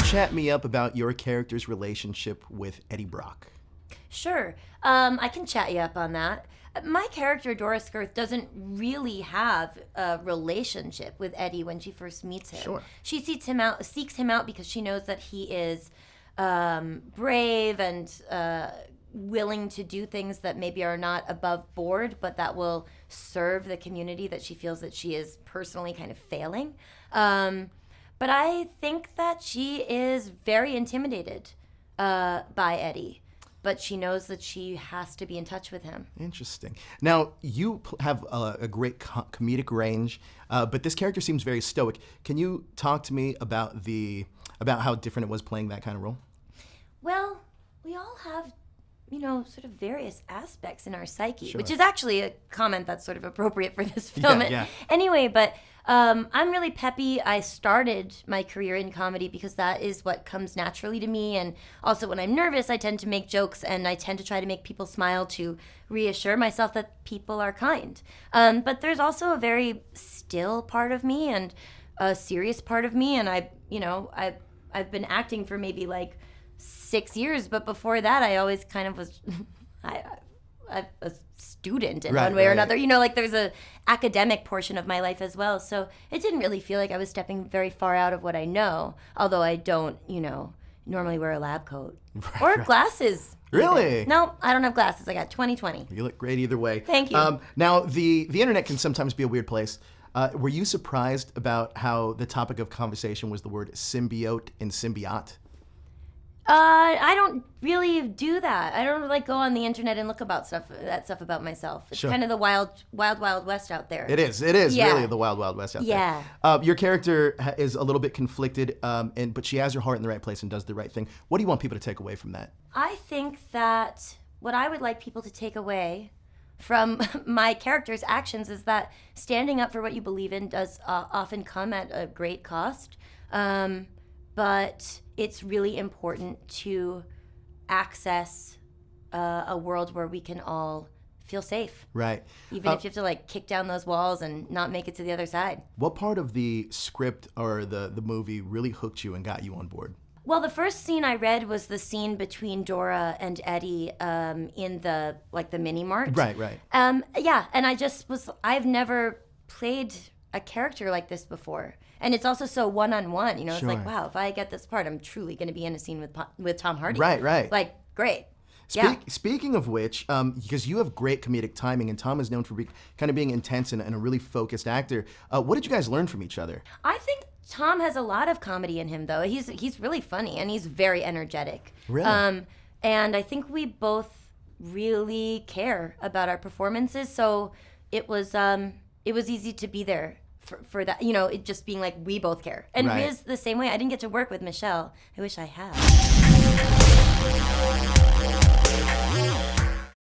chat me up about your character's relationship with Eddie Brock? Sure. I can chat you up on that. My character, Doris Girth, doesn't really have a relationship with Eddie when she first meets him. Sure. She seeks him out because she knows that he is brave and willing to do things that maybe are not above board, but that will serve the community that she feels that she is personally kind of failing. But I think that she is very intimidated by Eddie. But she knows that she has to be in touch with him. Interesting. Now, you have a great comedic range, but this character seems very stoic. Can you talk to me about how different it was playing that kind of role? Well, we all have, sort of various aspects in our psyche, Sure. which is actually a comment that's sort of appropriate for this film. Yeah. Anyway, but I'm really peppy. I started my career in comedy because that is what comes naturally to me. And also when I'm nervous, I tend to make jokes and I tend to try to make people smile to reassure myself that people are kind. But there's also a very still part of me and a serious part of me. And I've been acting for maybe like 6 years, but before that, I always kind of was a student in one way or another. There's a academic portion of my life as well. So it didn't really feel like I was stepping very far out of what I know, although I don't, normally wear a lab coat or glasses. Really? No, I don't have glasses. I got 20/20. You look great either way. Thank you. Now, the internet can sometimes be a weird place. Were you surprised about how the topic of conversation was the word symbiote and symbiote? I don't really do that. I don't go on the internet and look about stuff about myself. It's Sure. kind of the wild west out there. It is Yeah. really the wild west out Yeah. there. Your character is a little bit conflicted, but she has her heart in the right place and does the right thing. What do you want people to take away from that? I think that what I would like people to take away from my character's actions is that standing up for what you believe in does often come at a great cost. But it's really important to access a world where we can all feel safe. Right. Even if you have to kick down those walls and not make it to the other side. What part of the script or the movie really hooked you and got you on board? Well, the first scene I read was the scene between Dora and Eddie in the mini mart. Right. Yeah, and I've never played a character like this before. And it's also so one-on-one, It's Sure. like, wow, if I get this part, I'm truly going to be in a scene with Tom Hardy. Right. Great. Speaking of which, because you have great comedic timing, and Tom is known for kind of being intense and a really focused actor, what did you guys learn from each other? I think Tom has a lot of comedy in him, though. He's really funny, and he's very energetic. Really? And I think we both really care about our performances, so it was easy to be there for that, it just being like, we both care. And Right. Riz the same way. I didn't get to work with Michelle. I wish I had.